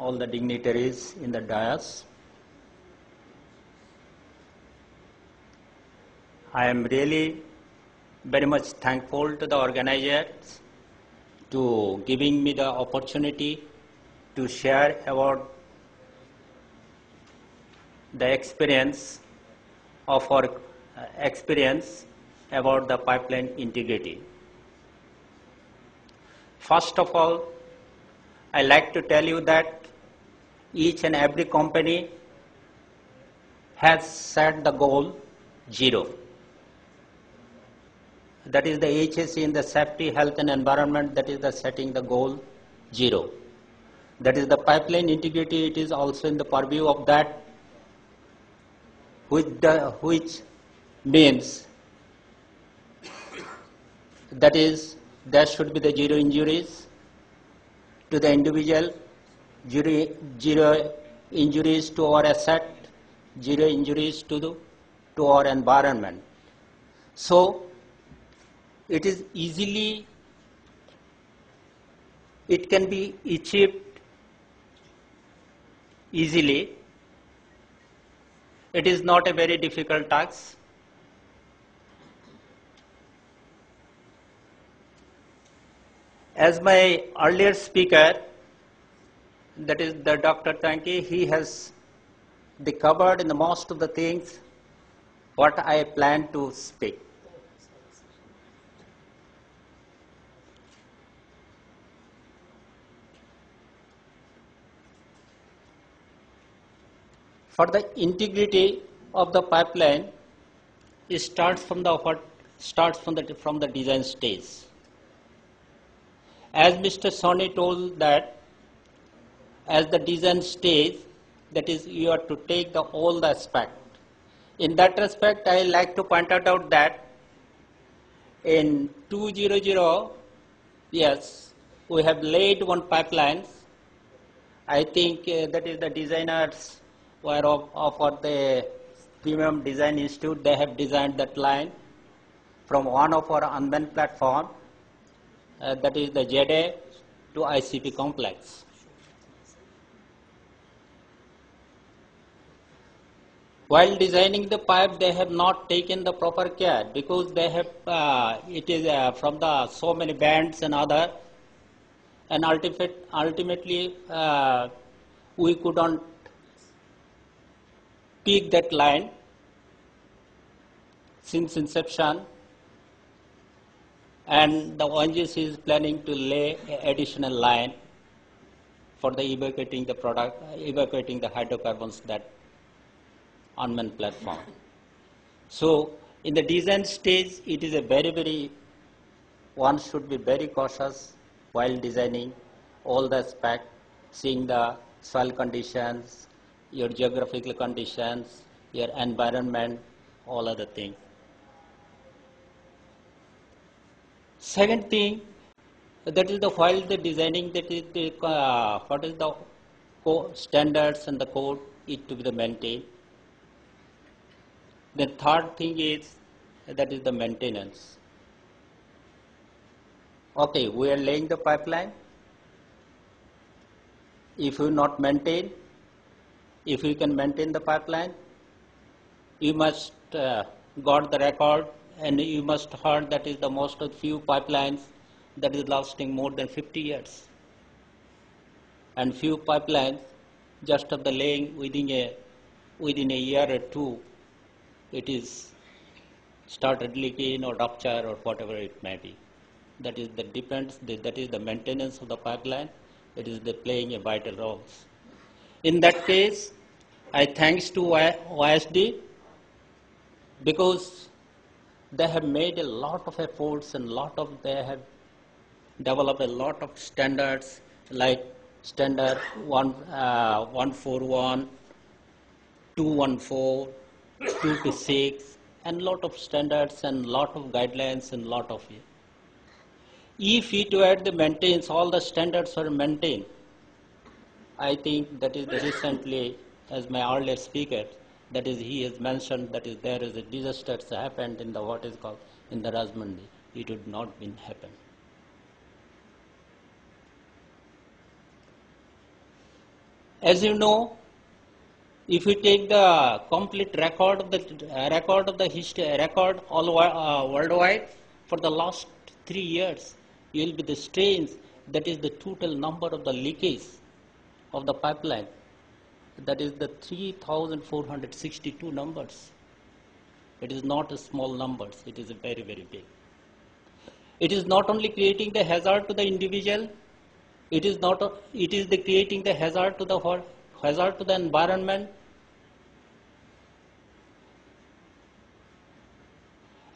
all the dignitaries in the dais. I am really very much thankful to the organizers to giving me the opportunity to share about the experience of our experience about the pipeline integrity. First of all, I like to tell you that each and every company has set the goal 0. That is the HSE in the safety, health and environment, that is the setting the goal 0. That is the pipeline integrity, it is also in the purview of that, which means that is there should be the 0 injuries to the individual, 0 injuries to our asset, 0 injuries to our environment. So it is easily, it can be achieved easily. It is not a very difficult task. As my earlier speaker, that is the Dr. Tanki, he has covered in the most of the things what I plan to speak. For the integrity of the pipeline, it starts from the design stage. As Mr. Soni told that, as the design stage, that is, you have to take all the aspect. In that respect, I like to point out that in 200, yes, we have laid one pipeline. I think that is the designers were of the Premium Design Institute. They have designed that line from one of our unmanned platform, that is the JDA, to ICP complex. While designing the pipe, they have not taken the proper care because they have it is from the so many bands and other, and ultimately we couldn't pick that line since inception, and the ONGC is planning to lay an additional line for the evacuating the hydrocarbons that unmanned platform. So in the design stage, it is a very, one should be very cautious while designing all the aspects, seeing the soil conditions, your geographical conditions, your environment, all other things. Second thing, that is the while the designing, that is the what is the standards and the code it to be maintained. The third thing is that is the maintenance. Okay, we are laying the pipeline. If you not maintain, if you can maintain the pipeline, you must got the record, and you must heard that is the most of few pipelines that is lasting more than 50 years. And few pipelines just of the laying within a year or two, it is started leaking or rupture or whatever it may be. That is the depends. That is the maintenance of the pipeline. It is the playing a vital role. In that case, I thanks to OSD because they have made a lot of efforts and they have developed a lot of standards like standard 141, 214, 226, and lot of standards and lot of guidelines and lot of it. If it were the maintains, all the standards are maintained, I think that is the recently, as my earlier speaker, that is he has mentioned that is there is a disaster that happened in the what is called in the Rajmandi. It would not been happen. As you know, if we take the complete record of the history, record worldwide for the last 3 years, you will be the strange. That is the total number of the leakage of the pipeline. That is the 3,462 numbers. It is not a small numbers. It is very, very big. It is not only creating the hazard to the individual. It is not. It is the creating the hazard to the environment.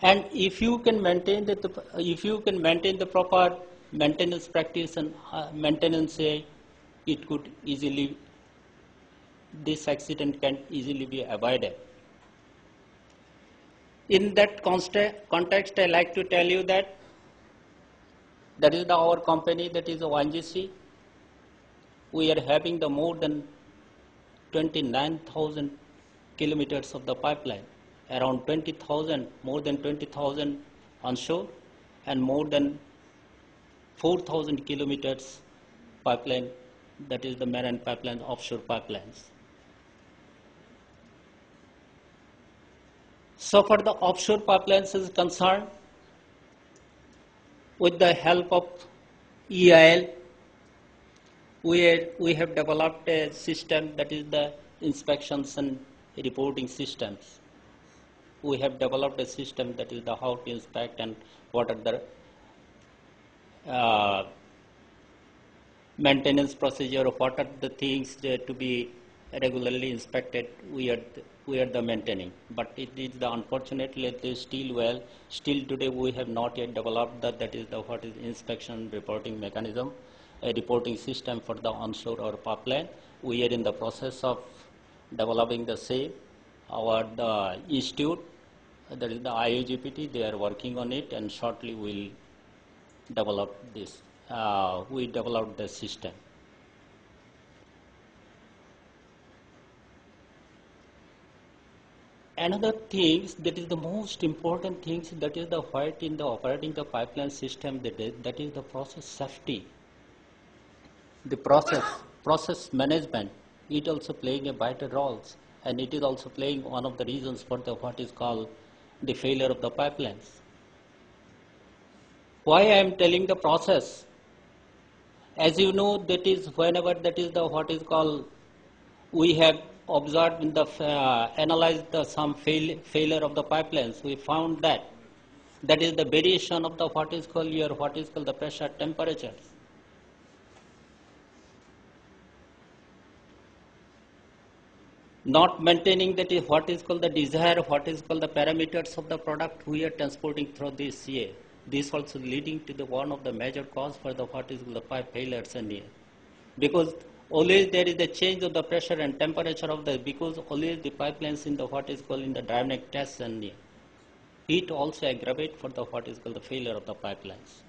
And if you can maintain the proper maintenance practice and maintenance, it could easily, this accident can easily be avoided. In that context, I like to tell you that is our company, that is ONGC. We are having the more than 29,000 kilometers of the pipeline, around 20,000, more than 20,000 onshore, and more than 4,000 kilometers pipeline, that is the marine pipeline, offshore pipelines. So for the offshore pipelines is concerned, with the help of EIL, we have developed a system, that is the inspections and reporting systems. We have developed a system, that is the how to inspect and what are the maintenance procedure, what are the things to be regularly inspected. We are the maintaining, but it is the unfortunately it is still today we have not yet developed that is the what is inspection reporting mechanism, a reporting system for the onshore or pipeline. We are in the process of developing the same. The institute, that is the IUGPT, they are working on it, and shortly we'll develop this. We developed the system. Another thing, that is the most important things, that is the what in the operating the pipeline system, that is the process safety. The process management, it also playing a vital role, and it is also playing one of the reasons for the what is called the failure of the pipelines. Why I am telling the process? As you know, that is whenever that is the what is called, we have observed in the analyzed some failure of the pipelines. We found that is the variation of the what is called the pressure temperatures. Not maintaining that is what is called the desire, what is called the parameters of the product we are transporting through this year. This also leading to the one of the major cause for the what is called the pipe failures in here. Because always there is a change of the pressure and temperature of the, because always the pipelines in the what is called in the dynamic tests, and it also aggravate for the what is called the failure of the pipelines.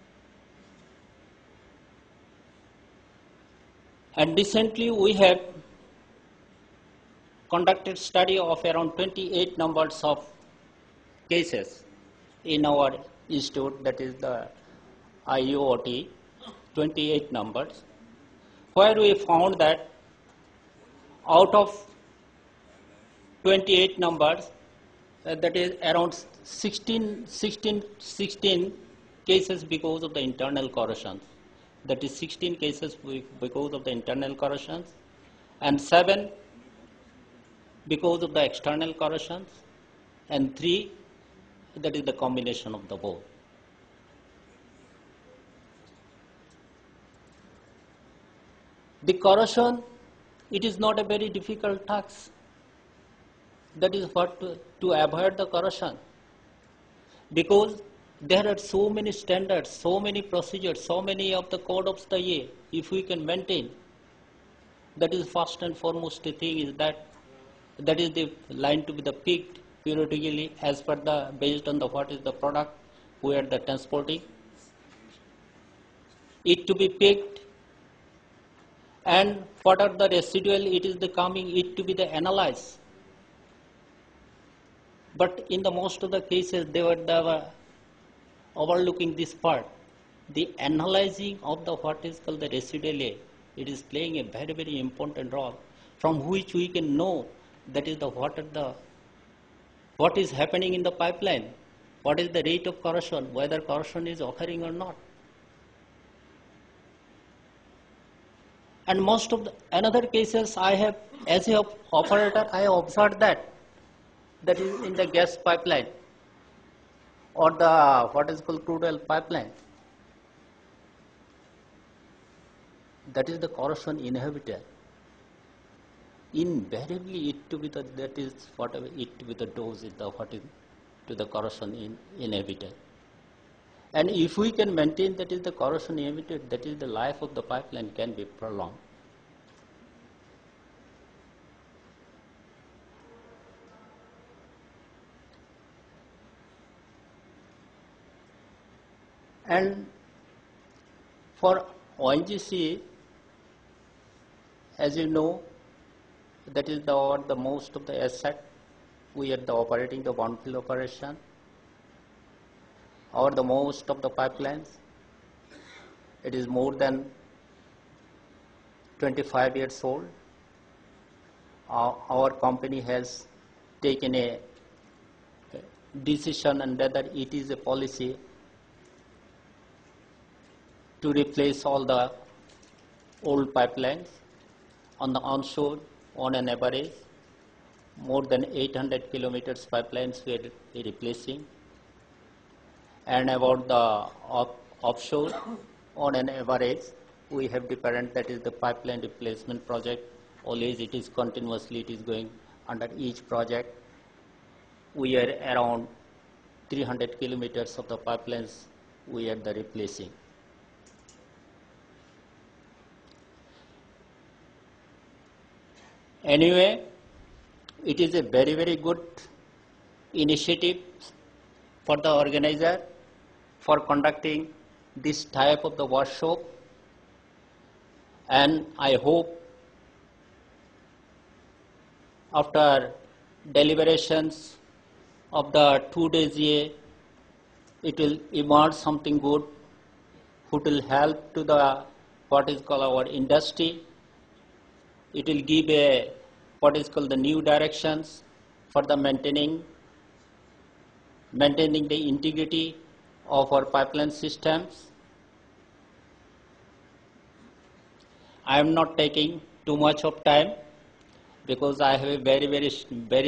And recently we have conducted study of around 28 numbers of cases in our institute, that is the IUOT, 28 numbers, where we found that out of 28 numbers, that is around 16 cases because of the internal corrosions. That is 16 cases because of the internal corrosions, and 7 because of the external corrosions, and 3, that is the combination of the both. The corrosion, it is not a very difficult task. That is what to avoid the corrosion, because there are so many standards, so many procedures, so many of the code of the year. If we can maintain, that is first and foremost thing is that is the line to be the picked periodically as per the based on the what is the product we are the transporting. It to be picked, and what are the residual, it is the coming, it to be the analyzed. But in the most of the cases, they were overlooking this part. The analyzing of the what is called the residual, it is playing a very, very important role. from which we can know that is what is happening in the pipeline, what is the rate of corrosion, whether corrosion is occurring or not. And most of the another cases I have, as a operator, I have observed that is in the gas pipeline or the what is called crude oil pipeline. That is the corrosion inhibitor. Invariably, it to be the that is whatever it to be the dose is the what is to the corrosion inhibitor. And if we can maintain that is the corrosion inhibitor, that is the life of the pipeline can be prolonged. And for ONGC, as you know, that is the most of the asset. We are operating the brownfield operation, or the most of the pipelines. It is more than 25 years old. Our company has taken a decision on whether it is a policy to replace all the old pipelines on the onshore. On an average, more than 800 kilometers pipelines we are replacing, and about the offshore, on an average, we have different, that is the pipeline replacement project. Always it is continuously, it is going under each project. We are around 300 kilometers of the pipelines we are the replacing. Anyway, it is a very, very good initiative for the organizer for conducting this type of the workshop, and I hope after deliberations of the 2 days here, it will emerge something good which will help to the what is called our industry. It will give a what is called the new directions for the maintaining the integrity of our pipeline systems. I am not taking too much of time because I have a very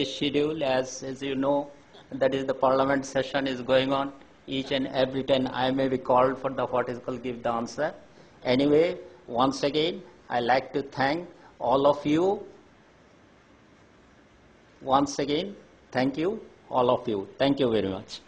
schedule, as you know, that is the parliament session is going on. Each and every time I may be called for the what is called give the answer. Anyway, once again, I like to thank all of you. Once again, thank you, all of you. Thank you very much.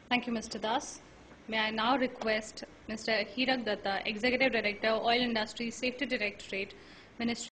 Thank you, Mr. Das. May I now request Mr. Hirak Datta, Executive Director, Oil Industry Safety Directorate, Ministry